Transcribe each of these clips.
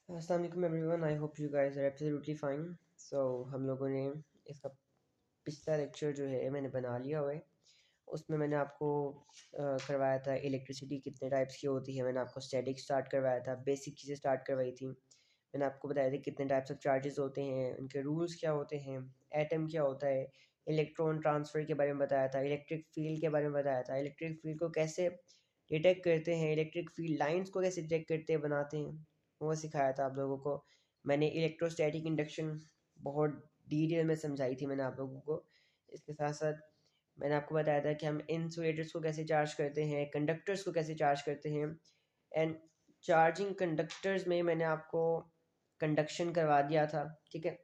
अस्सलाम वालेकुम everyone, I hope you guys are absolutely fine. So हम लोगों ने इसका पिछला लेक्चर जो है मैंने बना लिया हुआ है। उसमें मैंने आपको करवाया था इलेक्ट्रिसिटी कितने टाइप्स की होती है। मैंने आपको स्टैटिक स्टार्ट करवाया था, बेसिक चीज़ें स्टार्ट करवाई थी। मैंने आपको बताया था कितने टाइप्स ऑफ चार्जेस होते हैं, उनके रूल्स क्या होते हैं, एटम क्या होता है, इलेक्ट्रॉन ट्रांसफ़र के बारे में बताया था, इलेक्ट्रिक फील्ड के बारे में बताया था, इलेक्ट्रिक फील्ड को कैसे डिटेक्ट करते हैं, इलेक्ट्रिक फील्ड लाइंस को कैसे डिटेक्ट करते हैं बनाते हैं, वो सिखाया था आप लोगों को। मैंने इलेक्ट्रोस्टैटिक इंडक्शन बहुत डिटेल में समझाई थी मैंने आप लोगों को। इसके साथ साथ मैंने आपको बताया था कि हम इंसुलेटर्स को कैसे चार्ज करते हैं, कंडक्टर्स को कैसे चार्ज करते हैं। एंड चार्जिंग कंडक्टर्स में मैंने आपको कंडक्शन करवा दिया था, ठीक है।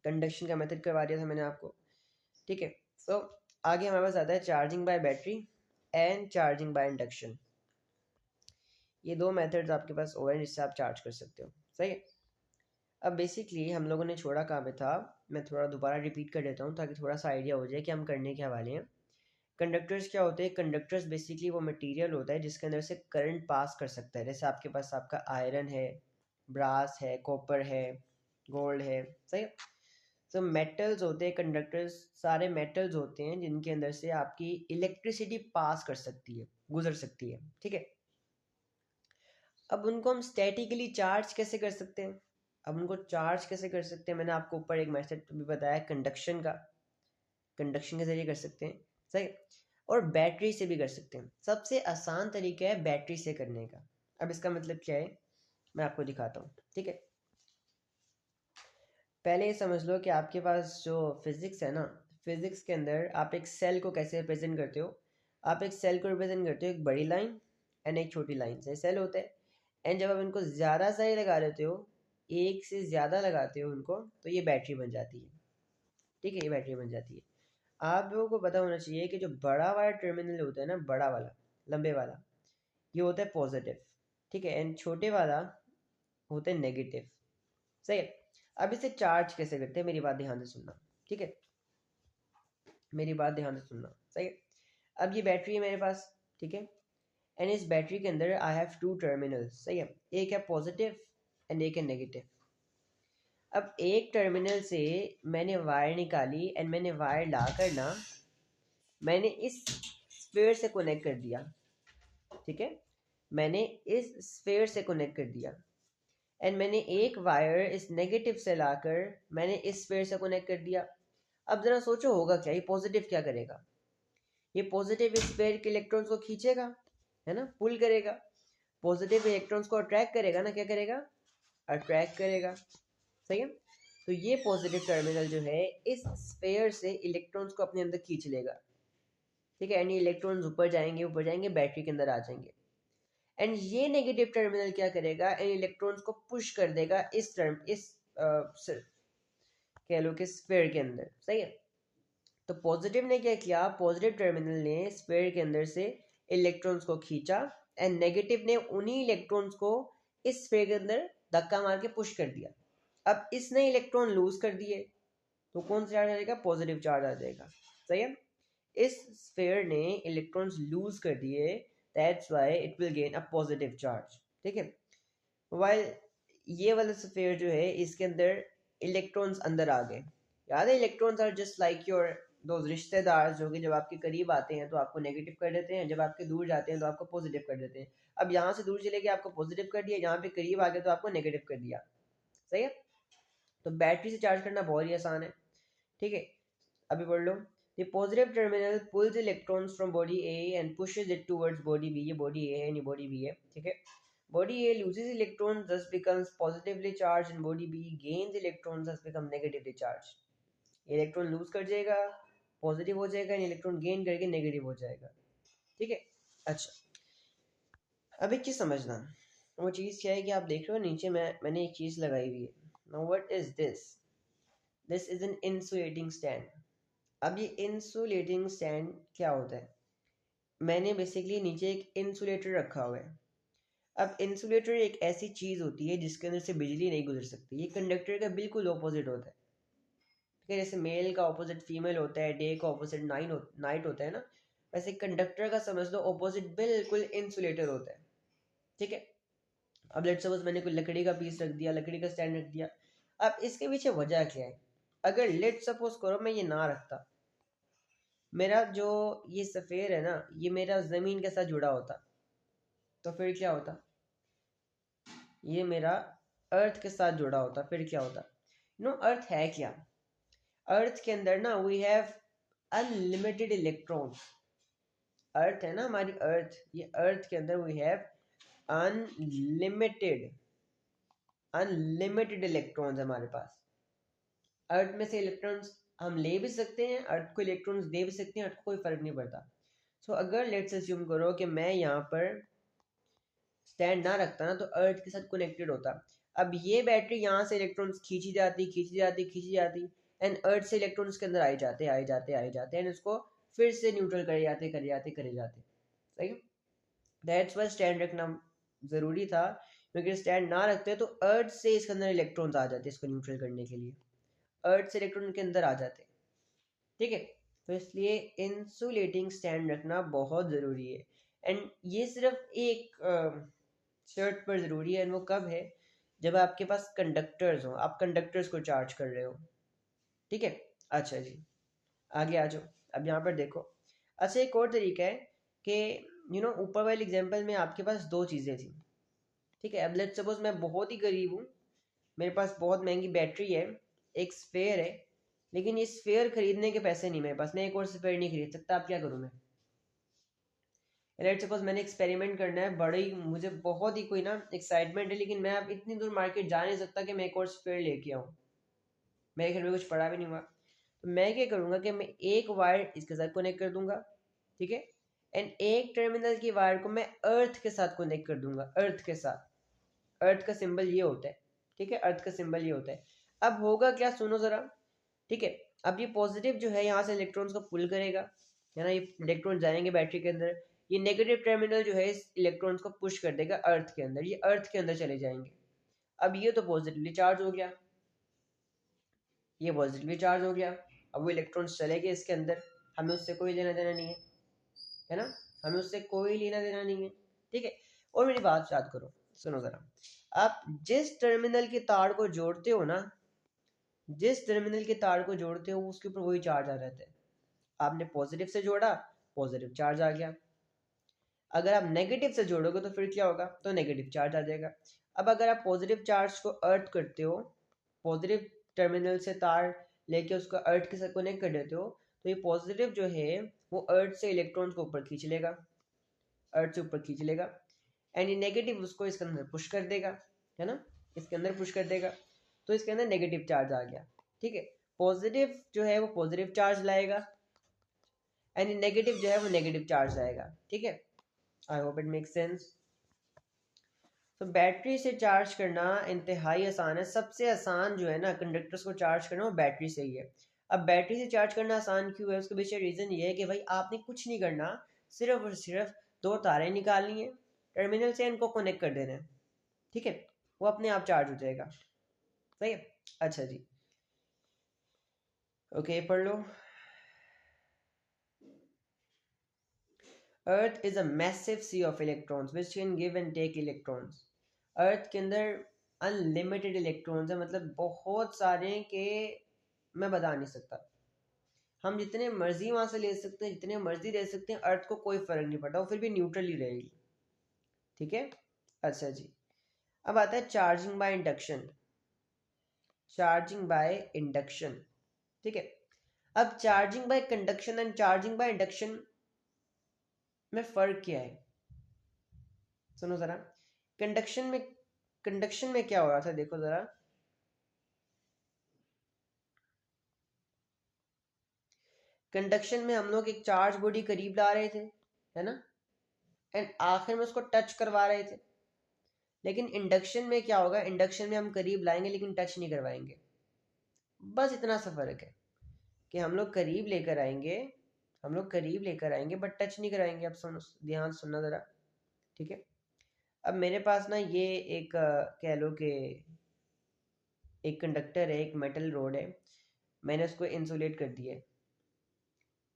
कंडक्शन का मेथड करवा दिया था मैंने आपको, ठीक है। तो आगे हमारे पास आता है charging by battery and charging by induction. ये दो मेथड्स आपके पास और हैं जिससे आप चार्ज कर सकते हो, सही है। अब बेसिकली हम लोगों ने छोड़ा कहाँ पे था, मैं थोड़ा दोबारा रिपीट कर देता हूँ ताकि थोड़ा सा आइडिया हो जाए कि हम करने के वाले हैं। कंडक्टर्स क्या होते हैं? कंडक्टर्स बेसिकली वो मटेरियल होता है जिसके अंदर से करंट पास कर सकता है। जैसे आपके पास आपका आयरन है, ब्रास है, कॉपर है, गोल्ड है, सही है। तो मेटल्स होते हैं कंडक्टर्स, सारे मेटल्स होते हैं जिनके अंदर से आपकी इलेक्ट्रिसिटी पास कर सकती है, गुजर सकती है, ठीक है। अब उनको हम स्टैटिकली चार्ज कैसे कर सकते हैं? अब उनको चार्ज कैसे कर सकते हैं, मैंने आपको ऊपर एक मेथड भी बताया कंडक्शन का। कंडक्शन के जरिए कर सकते हैं, सही। और बैटरी से भी कर सकते हैं। सबसे आसान तरीका है बैटरी से करने का। अब इसका मतलब क्या है, मैं आपको दिखाता हूँ, ठीक है। पहले ये समझ लो कि आपके पास जो फिज़िक्स है ना, फिज़िक्स के अंदर आप एक सेल को कैसे रिप्रेजेंट करते हो। आप एक सेल को रिप्रेजेंट करते हो एक बड़ी लाइन एंड एक छोटी लाइन से सेल होता है। एंड जब आप इनको ज़्यादा सही लगा देते हो, एक से ज़्यादा लगाते हो उनको, तो ये बैटरी बन जाती है, ठीक है। ये बैटरी बन जाती है। आप लोगों को पता होना चाहिए कि जो बड़ा वाला टर्मिनल होता है ना, बड़ा वाला लंबे वाला, ये होता है पॉजिटिव, ठीक है। एंड छोटे वाला होता है नेगेटिव, सही है। अब इसे चार्ज कैसे करते हैं, मेरी बात ध्यान से सुनना, ठीक है। मेरी बात ध्यान से सुनना, सही है। अब ये बैटरी है मेरे पास, ठीक है। एंड इस बैटरी के अंदर आई हैव टू टर्मिनल्स, सही है। एक है पॉजिटिव एंड एक है नेगेटिव। अब एक टर्मिनल से मैंने वायर निकाली एंड मैंने वायर ला कर ना मैंने इस स्फीयर से कनेक्ट कर दिया, ठीक है। मैंने इस स्फीयर से कनेक्ट कर दिया एंड मैंने एक वायर इस नेगेटिव से लाकर मैंने इस स्फीयर से कनेक्ट कर दिया। अब जरा सोचो होगा क्या, ये पॉजिटिव क्या करेगा? ये पॉजिटिव इस स्फीयर के इलेक्ट्रॉन्स को खींचेगा, है ना, पुल करेगा। पॉजिटिव इलेक्ट्रॉन्स को अट्रैक्ट करेगा ना, क्या करेगा? अट्रैक्ट करेगा, सही है। तो ये पॉजिटिव टर्मिनल जो है इस स्फीयर से इलेक्ट्रॉन्स को अपने अंदर खींच लेगा, ठीक है। एंड ये इलेक्ट्रॉन्स ऊपर जाएंगे बैटरी के अंदर आ जाएंगे। एंड ये नेगेटिव टर्मिनल क्या करेगा, इन इलेक्ट्रॉन्स को पुश कर देगा इस कह लो कि स्फीयर के अंदर, सही है। तो पॉजिटिव ने क्या किया, पॉजिटिव टर्मिनल ने स्फीयर के अंदर से इलेक्ट्रॉन्स को खींचा एंड नेगेटिव ने उन्हीं इलेक्ट्रॉन्स को इस स्फीयर के अंदर धक्का मार के पुश कर दिया। अब इसने इलेक्ट्रॉन लूज कर दिए, तो कौन सा चार्ज आ जाएगा? पॉजिटिव चार्ज आ जाएगा, सही है। इस स्फीयर ने इलेक्ट्रॉन्स लूज कर दिए, that's why it will gain a positive charge, ठीक है। वाइल ये वाला स्फीयर जो है इसके अंदर इलेक्ट्रॉन्स अंदर आ गए। याद है, electrons are just like your दोस्त रिश्तेदार जो कि जब आपके करीब आते हैं तो आपको नेगेटिव कर देते हैं, जब आपके दूर जाते हैं तो आपको पॉजिटिव कर देते हैं। अब यहाँ से दूर चले गए आपको पॉजिटिव कर दिया, यहाँ पे करीब आ गए तो आपको नेगेटिव कर दिया, सही है। तो बैटरी से चार्ज करना बहुत ही आसान है, ठीक है। अभी पढ़ लो। The positive terminal pulls electrons from body A and pushes it towards body B. ये body A है, ये body B है, ठीक है। Body A loses electrons, thus becomes positively charged, and body B gains electrons, thus become negatively charged. Electron lose कर जाएगा, positive हो जाएगा, इलेक्ट्रॉन गेन करके नेगेटिव हो जाएगा, ठीक है। अच्छा, अब एक चीज समझना, वो चीज क्या है कि आप देख रहे हो नीचे मैंने एक चीज लगाई हुई है। Now what is this? This is an insulating stand. अब ये इंसुलेटिंग स्टैंड क्या होता है? मैंने बेसिकली नीचे एक इंसुलेटर रखा हुआ है। अब इंसुलेटर एक ऐसी चीज़ होती है जिसके अंदर से बिजली नहीं गुजर सकती। ये कंडक्टर का बिल्कुल ऑपोजिट होता है, ठीक है। जैसे मेल का ऑपोजिट फीमेल होता है, डे का ऑपोजिट नाइट होता है ना, वैसे कंडक्टर का समझ लो ऑपोजिट बिल्कुल इंसुलेटर होता है, ठीक है। अब लेट्स सपोज मैंने कोई लकड़ी का पीस रख दिया, लकड़ी का स्टैंड रख दिया। अब इसके पीछे वजह क्या है? अगर लेट्स सपोज करो मैं ये ना रखता, मेरा जो ये सफ़ेयर है ना, ये मेरा ज़मीन के साथ जुड़ा होता, तो फिर क्या होता? ये मेरा अर्थ के साथ जुड़ा होता, फिर क्या होता? अर्थ है क्या? अर्थ के अंदर ना we have unlimited electrons. Earth है ना हमारी अर्थ, ये अर्थ के अंदर we have unlimited unlimited electrons हमारे पास। अर्थ में से इलेक्ट्रॉन्स हम ले भी सकते हैं, अर्थ को इलेक्ट्रॉन्स दे भी सकते हैं, अर्थ को कोई फर्क नहीं पड़ता। सो अगर लेट्स अज्यूम करो कि मैं यहाँ पर स्टैंड ना रखता ना, तो अर्थ के साथ कनेक्टेड होता। अब ये बैटरी यहाँ से इलेक्ट्रॉन्स खींची जाती खींची जाती खींची जाती, एंड अर्थ से इलेक्ट्रॉन्स के अंदर आई जाते आई जाते आई जाते, एंड उसको फिर से न्यूट्रल करे जाते करे जाते करे जाते। सही है? दैट्स वाई स्टैंड रखना ज़रूरी था, क्योंकि स्टैंड ना रखते तो अर्थ से इसके अंदर इलेक्ट्रॉन्स आ जाते इसको न्यूट्रल करने के लिए, अर्थ से इलेक्ट्रॉन के अंदर आ जाते। ठीक है, तो इसलिए इंसुलेटिंग स्टैंड रखना बहुत ज़रूरी है। एंड ये सिर्फ एक शर्ट पर ज़रूरी है, वो कब है? जब आपके पास कंडक्टर्स हो, आप कंडक्टर्स को चार्ज कर रहे हो। ठीक है, अच्छा जी, आगे आ जाओ। अब यहाँ पर देखो, अच्छा एक और तरीका है कि ऊपर वाले एग्जांपल में आपके पास दो चीज़ें थी। ठीक है, अब लेट्स सपोज मैं बहुत ही गरीब हूँ, मेरे पास बहुत महंगी बैटरी है, एक स्फेयर है, लेकिन ये स्फेयर खरीदने के पैसे नहीं मेरे पास, मैं एक और स्फेयर नहीं खरीद सकता। अब क्या करूँ मैं? लेट्स सपोज मैंने एक्सपेरिमेंट करना है, बड़ी मुझे बहुत ही कोई ना एक्साइटमेंट है, लेकिन मैं अब इतनी दूर मार्केट जा नहीं सकता कि मैं एक और स्फेयर लेके आऊँ, मेरे घर में कुछ पड़ा भी नहीं हुआ। तो मैं क्या करूँगा कि मैं एक वायर इसके साथ कनेक्ट कर दूंगा, ठीक है, एंड एक टर्मिनल की वायर को मैं अर्थ के साथ कनेक्ट कर दूंगा, अर्थ के साथ। अर्थ का सिंबल ये होता है, ठीक है, अर्थ का सिंबल ये होता है। अब होगा क्या, सुनो ज़रा। ठीक है, अब ये पॉजिटिव जो है यहाँ से इलेक्ट्रॉन्स को पुल करेगा, है ना, ये इलेक्ट्रॉन जाएंगे बैटरी के अंदर। ये नेगेटिव टर्मिनल जो है इस इलेक्ट्रॉन्स को पुश कर देगा अर्थ के अंदर, ये अर्थ के अंदर चले जाएंगे। अब ये तो पॉजिटिवली चार्ज हो गया, ये पॉजिटिवली चार्ज हो गया। अब वो इलेक्ट्रॉन्स चले गए इसके अंदर, हमें उससे कोई लेना देना नहीं है ना, हमें उससे कोई लेना देना नहीं है। ठीक है, और मेरी बात याद करो, सुनो ज़रा। आप जिस टर्मिनल के तार को जोड़ते हो ना, जिस टर्मिनल के तार को जोड़ते हो उसके ऊपर वही चार्ज आ जाता है। आपने पॉजिटिव से जोड़ा, पॉजिटिव चार्ज आ गया। अगर आप नेगेटिव से जोड़ोगे तो फिर क्या होगा? तो नेगेटिव चार्ज आ जाएगा। अब अगर आप पॉजिटिव चार्ज को अर्थ करते हो, पॉजिटिव टर्मिनल से तार लेके उसको अर्थ के साथ कनेक्ट कर देते हो, तो ये पॉजिटिव जो है वो अर्थ से इलेक्ट्रॉन्स को ऊपर खींच लेगा, अर्थ से ऊपर खींच लेगा, एंड ये नेगेटिव उसको इसके अंदर पुश कर देगा, है ना, इसके अंदर पुश कर देगा, तो इसके अंदर नेगेटिव चार्ज आ गया। ठीक है, पॉजिटिव जो है वो पॉजिटिव चार्ज लाएगा, एंड नेगेटिव जो है वो नेगेटिव चार्ज लाएगा। ठीक है, I hope it make sense. तो बैटरी से चार्ज करना इंतहाई आसान है, सबसे आसान जो है ना कंडक्टर्स को चार्ज करना वो बैटरी से ही है। अब बैटरी से चार्ज करना आसान क्यों है? उसके पीछे रीज़न ये है कि भाई आपने कुछ नहीं करना, सिर्फ और सिर्फ दो तारें निकालनी है, टर्मिनल से इनको कनेक्ट कर देना है। ठीक है, वो अपने आप चार्ज हो जाएगा। सही है, अच्छा जी, ओके पढ़ लो। Earth is a massive sea of electrons which can give and take electrons. Earth के अंदर अनलिमिटेड इलेक्ट्रॉन्स है, मतलब बहुत सारे के मैं बता नहीं सकता। हम जितने मर्जी वहां से ले सकते हैं, जितने मर्जी दे सकते हैं, अर्थ को कोई फर्क नहीं पड़ता, वो फिर भी न्यूट्रल ही रहेगी। ठीक है, अच्छा जी, अब आता है charging by induction. Charging by induction, ठीक है। अब charging by conduction and charging by induction में फ़र्क क्या है? सुनो ज़रा, कंडक्शन में क्या हो रहा था, देखो ज़रा। कंडक्शन में हम लोग एक चार्ज बॉडी करीब ला रहे थे, है ना, एंड आखिर में उसको टच करवा रहे थे। लेकिन इंडक्शन में क्या होगा? इंडक्शन में हम करीब लाएंगे लेकिन टच नहीं करवाएंगे। बस इतना सा फ़र्क है कि हम लोग करीब लेकर आएंगे, हम लोग करीब लेकर आएंगे बट टच नहीं कराएंगे। अब सुनो, ध्यान सुनना ज़रा, ठीक है। अब मेरे पास ना ये एक कह लो कि एक कंडक्टर है, एक मेटल रोड है, मैंने उसको इंसुलेट कर दिया है।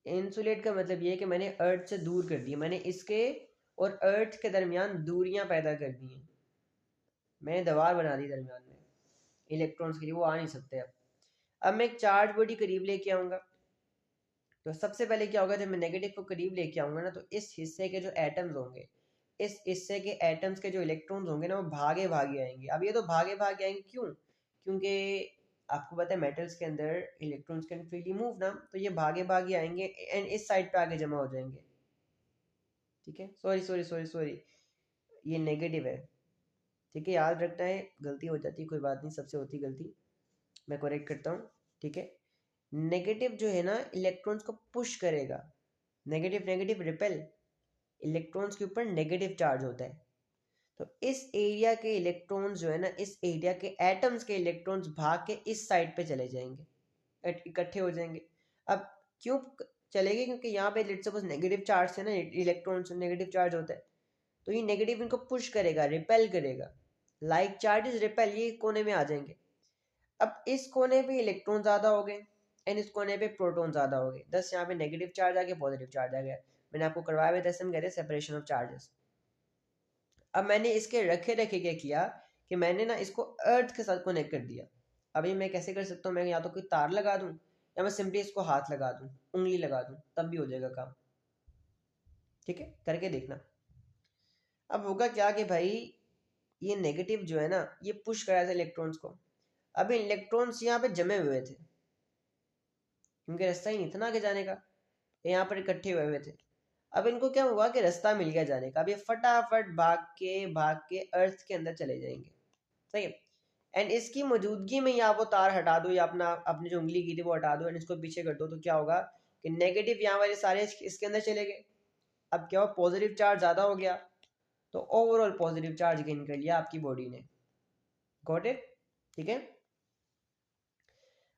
इंसुलेट का मतलब ये है कि मैंने अर्थ से दूर कर दिया, मैंने इसके और अर्थ के दरमियान दूरियां पैदा कर दी हैं। मैंने दीवार बना दी दरमियान में इलेक्ट्रॉन्स के लिए, वो आ नहीं सकते। अब मैं एक चार्ज बॉडी करीब लेके आऊँगा, तो सबसे पहले क्या होगा, जब मैं नेगेटिव को करीब लेके आऊँगा ना, तो इस हिस्से के जो एटम्स होंगे, इस हिस्से के एटम्स के जो इलेक्ट्रॉन्स होंगे ना, वो भागे भागे आएंगे। अब ये तो भागे भागे आएंगे क्यों? क्योंकि आपको पता है मेटल्स के अंदर इलेक्ट्रॉन्स कैन फ्रीली मूव ना, तो ये भागे भागे आएंगे एंड इस साइड पे आके जमा हो जाएंगे। ठीक है, सॉरी सॉरी सॉरी सॉरी, ये नेगेटिव है। ठीक है, याद रखना है, गलती हो जाती है, कोई बात नहीं, सबसे होती गलती, मैं करेक्ट करता हूँ। ठीक है, नेगेटिव जो है ना इलेक्ट्रॉन्स को पुश करेगा, नेगेटिव नेगेटिव रिपेल, इलेक्ट्रॉन्स के ऊपर नेगेटिव चार्ज होता है, तो इस एरिया के इलेक्ट्रॉन्स जो है ना, इस एरिया के एटम्स के इलेक्ट्रॉन्स भाग के इस साइड पे चले जाएंगे, इकट्ठे हो जाएंगे। अब क्यों चलेंगे? क्योंकि यहाँ पे लेट्स सपोज नेगेटिव चार्ज है ना, इलेक्ट्रॉन्स नेगेटिव चार्ज होता है, तो ये नेगेटिव इनको पुश करेगा, रिपेल करेगा, लाइक चार्जेस रिपेल, ये कोने में आ जाएंगे। अब इस कोने पे इलेक्ट्रॉन ज़्यादा हो गए एंड इस कोने पे प्रोटॉन ज़्यादा हो गए, दस यहाँ पे नेगेटिव चार्ज आ गया, पॉजिटिव चार्ज आ गया। मैंने आपको करवाया हुआ, दस हम कहते हैं सेपरेशन ऑफ चार्जेस। अब मैंने इसके रखे रखे क्या किया कि मैंने ना इसको अर्थ के साथ कनेक्ट कर दिया। अभी मैं कैसे कर सकता हूँ, मैं या तो कोई तार लगा दूँ या मैं सिंपली इसको हाथ लगा दूँ, उंगली लगा दूँ, तब भी हो जाएगा काम। ठीक है, करके देखना। अब होगा क्या कि भाई ये नेगेटिव जो है ना, ये पुश कराया था इलेक्ट्रॉन्स को। अब इलेक्ट्रॉन्स यहाँ पे जमे हुए थे, क्योंकि रास्ता ही नहीं था ना आगे जाने का, यहाँ पर इकट्ठे हुए हुए थे। अब इनको क्या हुआ कि रास्ता मिल गया जाने का, अब ये फटाफट भाग के अर्थ के अंदर चले जाएंगे। सही है, एंड इसकी मौजूदगी में ही आप वो तार हटा दो या अपना अपनी जो उंगली की थी वो हटा दो एंड इसको पीछे कर दो, तो क्या होगा कि नेगेटिव यहाँ वाले सारे इसके अंदर चले गए। अब क्या हुआ, पॉजिटिव चार्ज ज़्यादा हो गया, तो ओवरऑल पॉजिटिव चार्ज गेन कर लिया आपकी बॉडी ने। Got it? ठीक है,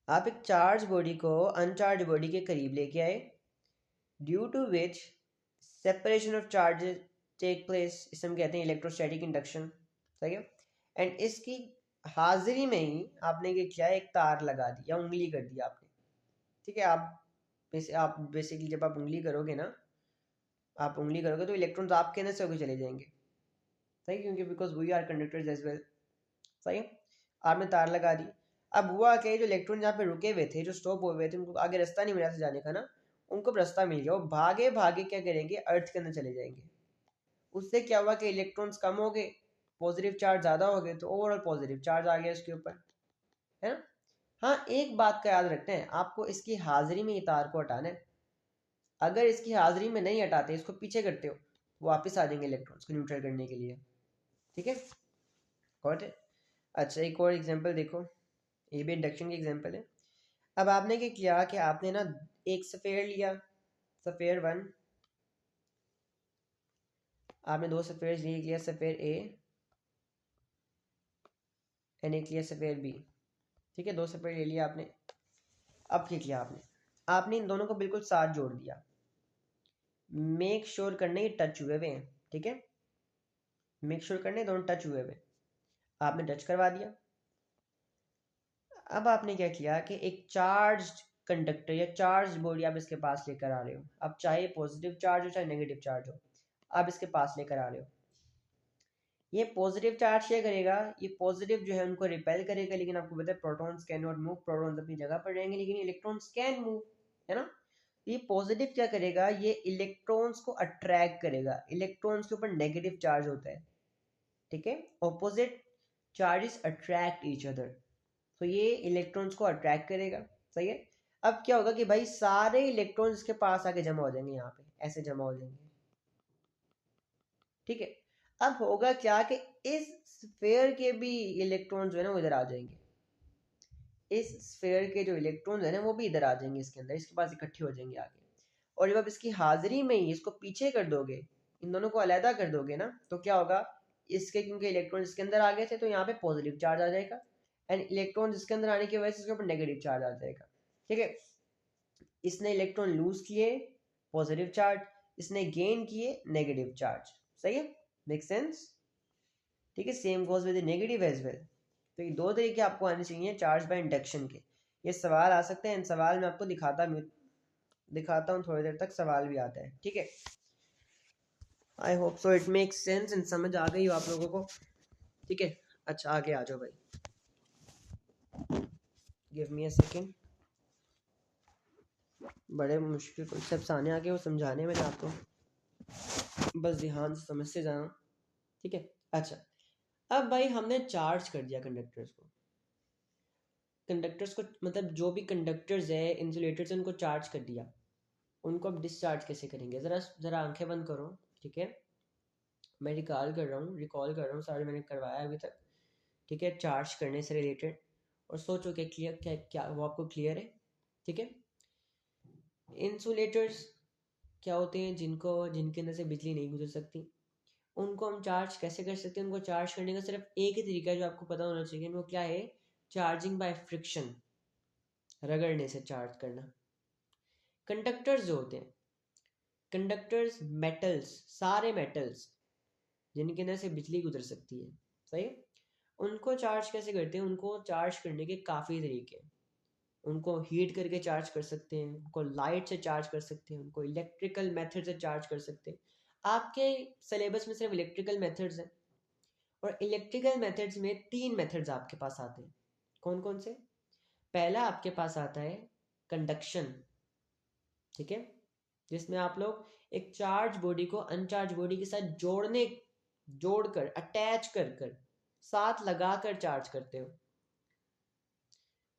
आप एक चार्ज बॉडी को अनचार्ज बॉडी के करीब लेके आए, due to which separation of charges take place, इसे हम कहते हैं इलेक्ट्रोस्टैटिक इंडक्शन। सही है, एंड इसकी हाजिरी में ही आपने क्या किया, एक तार लगा दी या उंगली कर दी आपने। ठीक है, आप बेसिकली जब आप उंगली करोगे ना, आप उंगली करोगे तो इलेक्ट्रॉन्स आपके अंदर से होकर चले जाएंगे। सही, क्योंकि because we are conductors as well. सही, आपने तार लगा दी। अब हुआ क्या, जो इलेक्ट्रॉन जहाँ पे रुके हुए थे, जो स्टॉप हुए हुए थे, उनको आगे रास्ता नहीं मिला था जाने का ना, उनको रास्ता मिल गया, वो भागे भागे क्या करेंगे, अर्थ के अंदर चले जाएंगे। उससे क्या हुआ कि इलेक्ट्रॉन्स कम हो गए, पॉजिटिव चार्ज ज़्यादा हो गए, तो ओवरऑल पॉजिटिव चार्ज आ गया इसके ऊपर, है ना। हाँ, एक बात का याद रखना है आपको, इसकी हाजिरी में ये तार को हटाना है। अगर इसकी हाजिरी में नहीं हटाते, इसको पीछे करते हो, वापस आ जाएंगे इलेक्ट्रॉन्स को न्यूट्रल करने के लिए। ठीक है, गॉट इट? अच्छा, एक और एग्जांपल देखो, ये भी इंडक्शन की एग्जांपल है। अब आपने क्या किया कि आपने ना एक सफ़ेयर लिया, सफ़ेयर वन, आपने दो सफ़ेयर लिया, सफ़ेयर ए एंड एक लिया सफ़ेयर बी। ठीक है, दो सफ़ेयर ले लिया आपने। अब क्या किया आपने, आपने इन दोनों को बिल्कुल साथ जोड़ दिया, मेक श्योर करने ये टच हुए हुए हैं। ठीक है, मेक श्योर करने दोनों टच हुए हुए, आपने टच करवा दिया। अब आपने क्या किया कि एक चार्ज कंडक्टर या चार्ज बॉडी आप इसके पास लेकर आ रहे हो। अब चाहे पॉजिटिव चार्ज हो चाहे नेगेटिव चार्ज हो, आप इसके पास लेकर आ रहे हो। ये पॉजिटिव चार्ज क्या करेगा, ये पॉजिटिव जो है उनको रिपेल करेगा, लेकिन आपको पता है protons can not move, protons अपनी जगह पर रहेंगे, लेकिन इलेक्ट्रॉन्स कैन मूव, है ना। ये पॉजिटिव क्या करेगा, ये इलेक्ट्रॉन्स को अट्रैक्ट करेगा, इलेक्ट्रॉन्स के ऊपर नेगेटिव चार्ज होता है। ठीक है, opposite charges attract each other, तो ये इलेक्ट्रॉन्स को अट्रैक्ट करेगा। सही है, अब क्या होगा कि भाई सारे इलेक्ट्रॉन्स इसके पास आके जमा हो जाएंगे, यहाँ पे ऐसे जमा हो जाएंगे। ठीक है, अब होगा क्या कि इस स्फीयर के भी इलेक्ट्रॉन्स जो है ना वो इधर आ जाएंगे, इस स्फीयर के जो इलेक्ट्रॉन्स है ना वो भी इधर आ जाएंगे इसके अंदर, इसके पास इकट्ठे हो जाएंगे आगे। और जब आप इसकी हाजिरी में ही इसको पीछे कर दोगे, इन दोनों को अलहदा कर दोगे ना, तो क्या होगा, इसके क्योंकि इलेक्ट्रॉन इसके अंदर आ गए थे, तो यहाँ पे पॉजिटिव चार्ज आ जाएगा एंड इलेक्ट्रॉन इसके अंदर आने की वजह से इसके ऊपर नेगेटिव चार्ज आ जाएगा। ठीक है, इसने इलेक्ट्रॉन लूज किए, पॉजिटिव चार्ज, इसने गेन किए, नेगेटिव चार्ज। सही है, मेक सेंस? ठीक है, same goes with negative as well. तो ये दो तरीके आपको आने चाहिए चार्ज बाय इंडक्शन के। ये सवाल आ सकते हैं, इन सवाल में आपको दिखाता हूँ थोड़ी देर तक, सवाल भी आता है। ठीक है, I hope so it makes sense and समझ आ गई हो आप लोगों को। ठीक है, अच्छा आगे आ जाओ भाई, गिव मी अ सेकेंड। बड़े मुश्किल कॉन्सेप्ट्स आने आगे वो समझाने मैंने आपको, बस ध्यान से समझते जाना, ठीक है। अच्छा, अब भाई हमने चार्ज कर दिया कंडक्टर्स को मतलब जो भी कंडक्टर्स है इंसुलेटर्स उनको चार्ज कर दिया। उनको अब डिस्चार्ज कैसे करेंगे, ज़रा ज़रा आंखें बंद करो, ठीक है। मैं रिकॉल कर रहा हूँ सारे मैंने करवाया अभी तक, ठीक है, चार्ज करने से रिलेटेड। और सोचो कि क्लियर क्या क्या वो आपको क्लियर है, ठीक है। इंसुलेटर्स क्या होते हैं, जिनके अंदर से बिजली नहीं गुजर सकती, उनको हम चार्ज कैसे कर सकते हैं। उनको चार्ज करने का सिर्फ एक ही तरीका है जो आपको पता होना चाहिए, वो क्या है, चार्जिंग बाय फ्रिक्शन, रगड़ने से चार्ज करना। कंडक्टर्स जो होते हैं, कंडक्टर्स मेटल्स, सारे मेटल्स जिनके अंदर से बिजली गुजर सकती है, सही है। उनको चार्ज कैसे करते हैं, उनको चार्ज करने के काफ़ी तरीके हैं। उनको हीट करके चार्ज कर सकते हैं, उनको लाइट से चार्ज कर सकते हैं, उनको इलेक्ट्रिकल मेथड से चार्ज कर सकते हैं। आपके सिलेबस में सिर्फ इलेक्ट्रिकल मेथड्स हैं, और इलेक्ट्रिकल मेथड्स में 3 मेथड्स आपके पास आते हैं। कौन कौन से? पहला आपके पास आता है कंडक्शन, ठीक है, जिसमें आप लोग एक चार्ज बॉडी को अनचार्ज बॉडी के साथ जोड़कर अटैच कर कर साथ लगाकर चार्ज करते हो।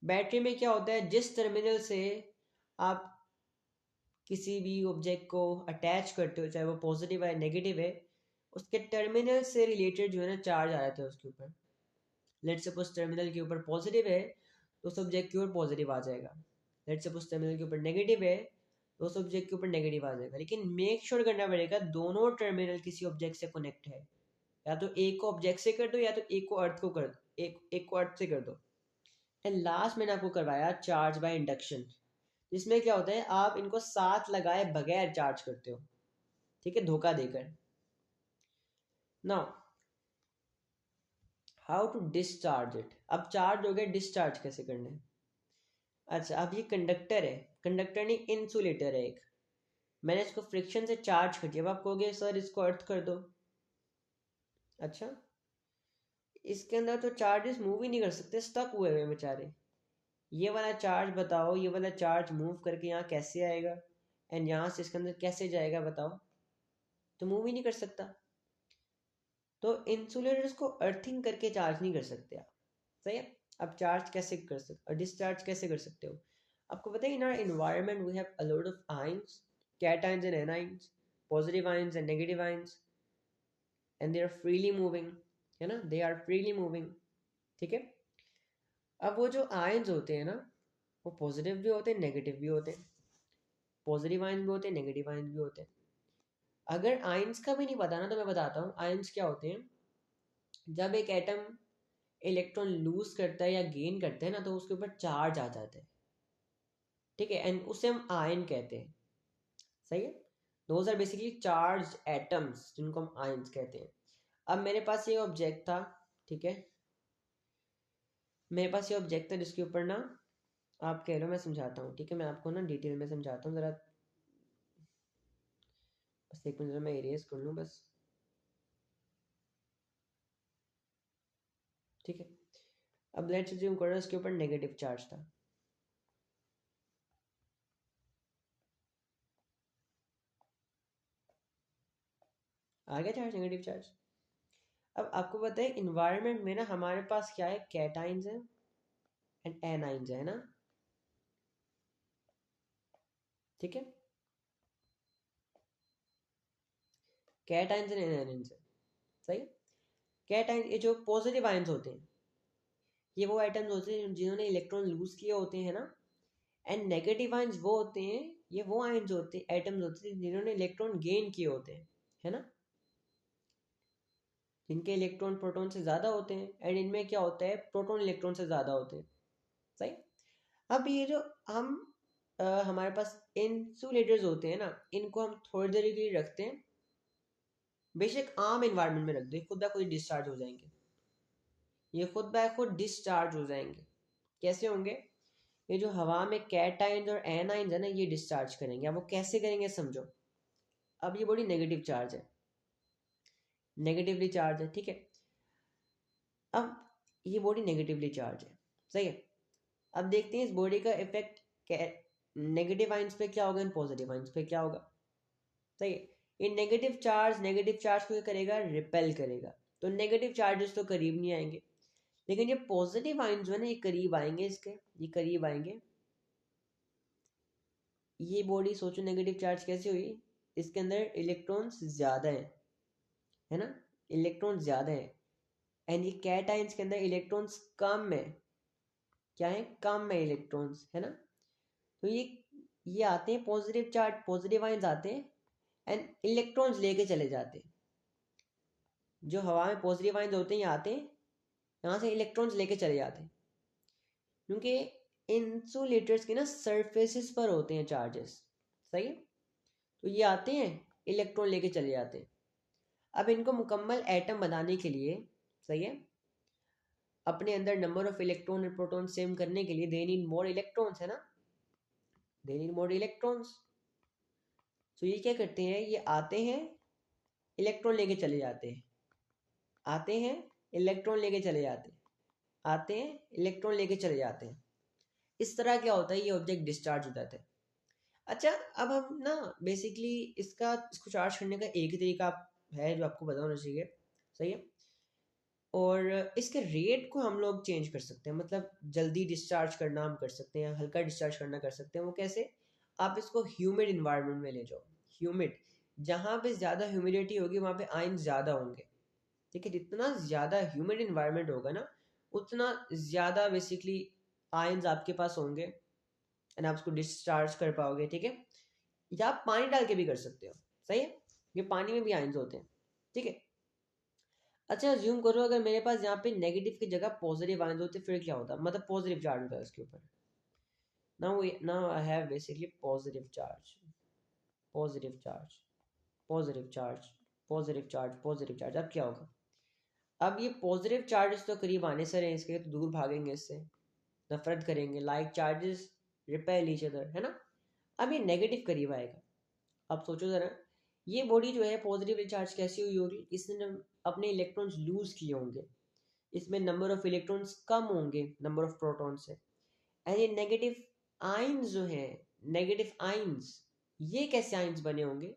बैटरी में क्या होता है, जिस टर्मिनल से आप किसी भी ऑब्जेक्ट को अटैच करते हो, चाहे वो पॉजिटिव है नेगेटिव है, उसके टर्मिनल से रिलेटेड जो है ना चार्ज आ जाता है उसके ऊपर। लेट सपोज टर्मिनल के ऊपर पॉजिटिव है तो उस ऑब्जेक्ट के ऊपर पॉजिटिव आ जाएगा। लेट सपोज टर्मिनल के ऊपर नेगेटिव है तो उस ऑब्जेक्ट के ऊपर नेगेटिव आ जाएगा। लेकिन मेक श्योर करना पड़ेगा दोनों टर्मिनल किसी ऑब्जेक्ट से कनेक्ट है। या तो एक को ऑब्जेक्ट से कर दो, या तो एक को अर्थ को कर दो, एक को अर्थ से कर दो। एंड लास्ट मैंने आपको करवाया चार्ज बाय इंडक्शन, जिसमें क्या होता है, आप इनको साथ लगाए बगैर चार्ज करते हो, ठीक है, धोखा देकर। Now how to discharge it. अब चार्ज हो गया, डिस्चार्ज कैसे करना है। अच्छा, अब ये कंडक्टर है, कंडक्टर नहीं इंसुलेटर है एक। मैंने इसको फ्रिक्शन से चार्ज कर दिया। अब आप कहोगे सर इसको अर्थ कर दो। अच्छा, इसके अंदर तो चार्जेस मूव ही नहीं कर सकते, स्टक हुए हुए बेचारे। ये वाला चार्ज बताओ, ये वाला चार्ज मूव करके यहाँ कैसे आएगा, एंड यहाँ से इसके अंदर कैसे जाएगा बताओ, तो मूव ही नहीं कर सकता। तो इंसुलेटर्स को अर्थिंग करके चार्ज नहीं कर सकते आप, सही है। अब चार्ज कैसे कर सकते और डिस्चार्ज कैसे कर सकते हो। आपको पता है in our environment we have a lot of ions, cations and anions, positive ions and negative ions, and they are freely moving, है ना, दे आर फ्रीली मूविंग, ठीक है। अब वो जो आयंस होते हैं ना, वो पॉजिटिव भी होते हैं नेगेटिव भी होते हैं, पॉजिटिव आयंस भी होते हैं नेगेटिव आयंस भी होते हैं। अगर आयंस का भी नहीं पता ना तो मैं बताता हूँ आयंस क्या होते हैं। जब एक एटम इलेक्ट्रॉन लूज करता है या गेन करता है ना, तो उसके ऊपर चार्ज आ जाता है, ठीक है, एंड उसे हम आयन कहते हैं, सही है। Those are basically charge atoms जिनको हम आयंस कहते हैं। अब मेरे पास ये ऑब्जेक्ट था, ठीक है, मेरे पास ये ऑब्जेक्ट था जिसके ऊपर ना, आप कह लो मैं समझाता हूँ, ठीक है, मैं आपको ना डिटेल में समझाता हूँ ज़रा, बस एक मिनट मैं इरेज कर लूँ बस, ठीक है। अब लेट्स अज्यूम करो इसके ऊपर नेगेटिव चार्ज था, आ गया चार्ज, नेगेटिव चार्ज। अब आपको पता है इन्वायरमेंट में ना हमारे पास क्या है, कैटाइंस है एंड एनाइंस है ना, ठीक है, कैटाइंस एंड एनाइंस है, सही। कैटाइंस ये जो पॉजिटिव आयंस होते हैं, ये वो एटम्स होते हैं जिन्होंने इलेक्ट्रॉन लूज किए होते हैं ना, एंड नेगेटिव आयंस वो होते हैं, ये वो आयंस होते हैं, एटम्स होते हैं जिन्होंने इलेक्ट्रॉन गेन किए होते हैं, है ना, जिनके इलेक्ट्रॉन प्रोटॉन से ज़्यादा होते हैं, एंड इनमें क्या होता है, प्रोटॉन इलेक्ट्रॉन से ज़्यादा होते हैं, सही। अब ये जो हम हमारे पास इंसुलेटर्स होते हैं ना, इनको हम थोड़ी देर के लिए रखते हैं, बेशक आम इन्वायरमेंट में रख दो, खुद ब खुद डिस्चार्ज हो जाएंगे, ये खुद ब खुद डिस्चार्ज हो जाएंगे। कैसे होंगे, ये जो हवा में कैटाइंस और एनाइंस है ना, ये डिस्चार्ज करेंगे। अब वो कैसे करेंगे समझो। अब ये बॉडी नेगेटिव चार्ज है, नेगेटिवली चार्ज है, ठीक है। अब ये बॉडी नेगेटिवली चार्ज है, सही है। अब देखते हैं इस बॉडी का इफेक्ट नेगेटिव आइंस पे क्या होगा, इन पॉजिटिव आइंस पे क्या होगा, सही है। ये नेगेटिव चार्ज को करेगा, रिपेल करेगा, तो नेगेटिव चार्जेस तो करीब नहीं आएंगे, लेकिन ये पॉजिटिव आइंस जो है ना ये करीब आएंगे, इसके ये करीब आएंगे। ये बॉडी सोचो नेगेटिव चार्ज कैसे हुई, इसके अंदर इलेक्ट्रॉन्स ज़्यादा है ना, इलेक्ट्रॉन्स ज़्यादा है। एंड ये कैट आइंस के अंदर इलेक्ट्रॉन्स कम है, क्या है, कम है इलेक्ट्रॉन्स, है ना। तो ये आते हैं पॉजिटिव चार्ज, पॉजिटिव आइंस आते हैं एंड इलेक्ट्रॉन्स लेके चले जाते हैं। जो हवा में पॉजिटिव आइंस होते हैं ये आते हैं, यहाँ से इलेक्ट्रॉन्स लेके चले जाते हैं, क्योंकि इंसुलेटर्स के ना सरफेसेस पर होते हैं चार्जेस, सही है। तो ये आते हैं, इलेक्ट्रॉन लेके चले जाते हैं। अब इनको मुकम्मल एटम बनाने के लिए, सही है, अपने अंदर नंबर ऑफ इलेक्ट्रॉन और प्रोटॉन सेम करने के लिए दे नीड मोर इलेक्ट्रॉन्स, है ना, दे नीड मोर इलेक्ट्रॉन्स। तो ये क्या करते हैं, ये आते हैं, इलेक्ट्रॉन लेके चले जाते हैं, आते हैं, इलेक्ट्रॉन लेके चले जाते हैं, आते हैं, इलेक्ट्रॉन लेके चले जाते हैं। इस तरह क्या होता है, ये ऑब्जेक्ट डिस्चार्ज हो जाता है। अच्छा, अब हम ना बेसिकली इसको चार्ज करने का एक ही तरीका है जो आपको पता होना चाहिए, सही है। और इसके रेट को हम लोग चेंज कर सकते हैं, मतलब जल्दी डिस्चार्ज करना हम कर सकते हैं, हल्का डिस्चार्ज करना कर सकते हैं। वो कैसे, आप इसको ह्यूमिड इन्वायरमेंट में ले जाओ, ह्यूमिड, जहाँ पे ज़्यादा ह्यूमिडिटी होगी वहाँ पे आयन ज़्यादा होंगे, ठीक है। जितना ज़्यादा ह्यूमिड इन्वायरमेंट होगा ना, उतना ज़्यादा बेसिकली आयन्स आपके पास होंगे एंड आप उसको डिस्चार्ज कर पाओगे, ठीक है। या आप पानी डाल के भी कर सकते हो, सही है, ये पानी में भी आयन्स होते हैं, ठीक है। अच्छा, अज्यूम करो अगर मेरे पास यहाँ पे नेगेटिव की जगह पॉजिटिव आयन्स होते, फिर क्या होता, मतलब पॉजिटिव चार्ज होता है उसके ऊपर। Now I have basically positive charge, positive charge, positive charge, positive charge, positive charge. अब क्या होगा, अब ये पॉजिटिव चार्जेस तो करीब आने से रहे इसके, तो दूर भागेंगे इससे, नफरत करेंगे, like charges repel each other, है ना। अब ये नेगेटिव करीब आएगा। अब सोचो ज़रा, ये बॉडी जो है पॉजिटिव चार्ज कैसी हुई होगी, इसने अपने इलेक्ट्रॉन्स लूज किए होंगे, इसमें नंबर ऑफ इलेक्ट्रॉन्स कम होंगे नंबर ऑफ प्रोटॉन से। एंड ये नेगेटिव आइंस जो है, नेगेटिव आइंस, ये कैसे आइंस बने होंगे,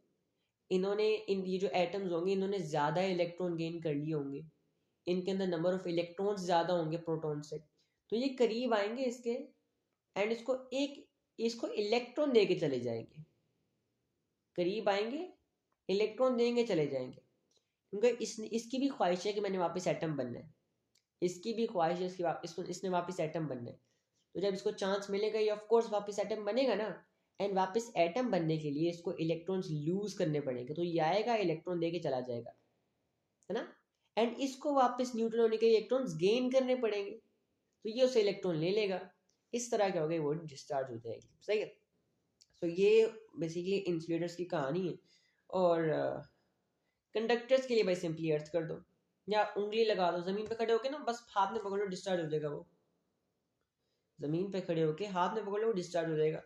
इन्होंने ये जो एटम्स होंगे इन्होंने ज़्यादा इलेक्ट्रॉन गेन कर लिए होंगे, इनके अंदर नंबर ऑफ इलेक्ट्रॉन्स ज़्यादा होंगे प्रोटॉन से, तो ये करीब आएंगे इसके एंड इसको इलेक्ट्रॉन दे के चले जाएंगे, करीब आएंगे, इलेक्ट्रॉन देंगे, चले जाएंगे, क्योंकि इसकी भी ख्वाहिश है कि मैंने वापस एटम बनना है, इसकी भी ख्वाहिश है इसने वापस एटम बनना है। तो जब इसको चांस मिलेगा ये ऑफ कोर्स वापस एटम बनेगा ना, एंड वापस एटम बनने के लिए इसको इलेक्ट्रॉन्स लूज करने पड़ेंगे, तो ये आएगा, इलेक्ट्रॉन दे के चला जाएगा, है ना। एंड इसको वापस न्यूट्रल होने के लिए इलेक्ट्रॉन्स गेन करने पड़ेंगे, तो ये उसे इलेक्ट्रॉन ले लेगा। इस तरह क्या होगा, वो डिस्चार्ज हो जाएगी, सही है। सो ये बेसिकली इंसुलेटर्स की कहानी है। और कंडक्टर्स के लिए भाई सिंपली अर्थ कर दो, या उंगली लगा दो जमीन पे खड़े होके ना, बस हाथ में पकड़ लो, डिस्चार्ज हो जाएगा वो, जमीन पे खड़े होके हाथ में पकड़ लो, डिस्चार्ज हो जाएगा,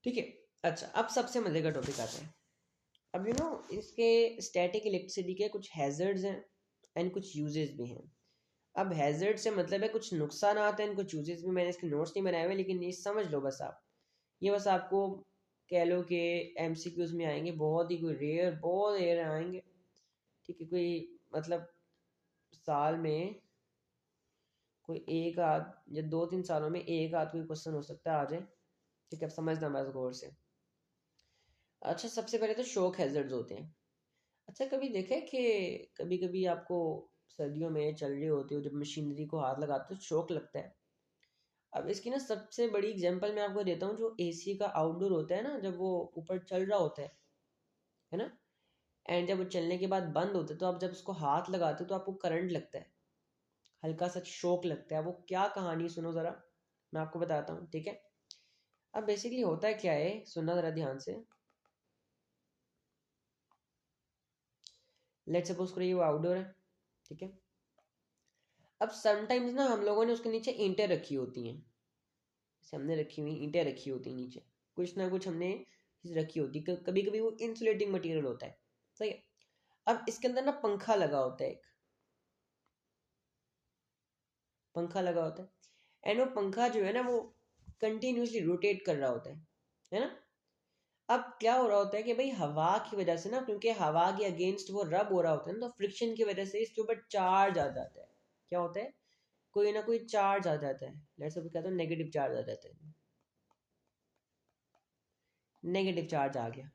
ठीक है। अच्छा, अब सबसे मजे का टॉपिक आता है। अब इसके स्टैटिक इलेक्ट्रिसिटी के कुछ हैजर्ड्स हैं एंड कुछ यूजेस भी हैं। अब हैजर्ड से मतलब है कुछ नुकसान आते हैं, कुछ यूजेस भी। मैंने इसके नोट्स नहीं बनाए हुए, लेकिन ये समझ लो बस आप, ये बस आपको कह लो कि एमसीक्यूज में आएंगे, बहुत ही कोई रेयर, बहुत रेयर आएंगे, ठीक है। कोई मतलब साल में कोई एक आध या 2-3 सालों में एक आध कोई क्वेश्चन हो सकता है आ जाए, ठीक है। अब समझना बस गौर से। अच्छा, सबसे पहले तो शॉक हैजर्ड्स होते हैं। अच्छा, कभी देखे कि कभी कभी आपको सर्दियों में चल रही होती हो, जब मशीनरी को हाथ लगाते हो शॉक लगता है। अब इसकी ना सबसे बड़ी एग्जांपल मैं आपको देता हूँ, जो एसी का आउटडोर होता है ना, जब वो ऊपर चल रहा होता है ना, एंड जब वो चलने के बाद बंद होता है, तो आप जब उसको हाथ लगाते हो तो आपको करंट लगता है, हल्का सा शॉक लगता है। वो क्या कहानी, सुनो ज़रा, मैं आपको बताता हूँ, ठीक है। अब बेसिकली होता है क्या है, सुनना ज़रा ध्यान से। लेट्स सपोज करिए वो आउटडोर है, ठीक है। अब समटाइम्स ना हम लोगों ने उसके नीचे ईंटें रखी होती हैं, जैसे हमने रखी हुई ईंटें रखी होती हैं नीचे, कुछ ना कुछ हमने चीज़ रखी होती है। कभी कभी वो इंसुलेटिंग मटेरियल होता है, सही है। अब इसके अंदर ना पंखा लगा होता है एक, पंखा लगा होता है एंड वो पंखा जो है ना वो कंटिन्यूसली रोटेट कर रहा होता है ना। अब क्या हो रहा होता है कि भाई हवा की वजह से ना, क्योंकि हवा के अगेंस्ट वो रब हो रहा होता है ना, तो फ्रिक्शन की वजह से इसके ऊपर चार्ज आ जाता है। क्या होता है, कोई ना कोई चार्ज आ जाता है। लेट्स सपोज कहते हैं नेगेटिव चार्ज आ जाता है, नेगेटिव चार्ज आ गया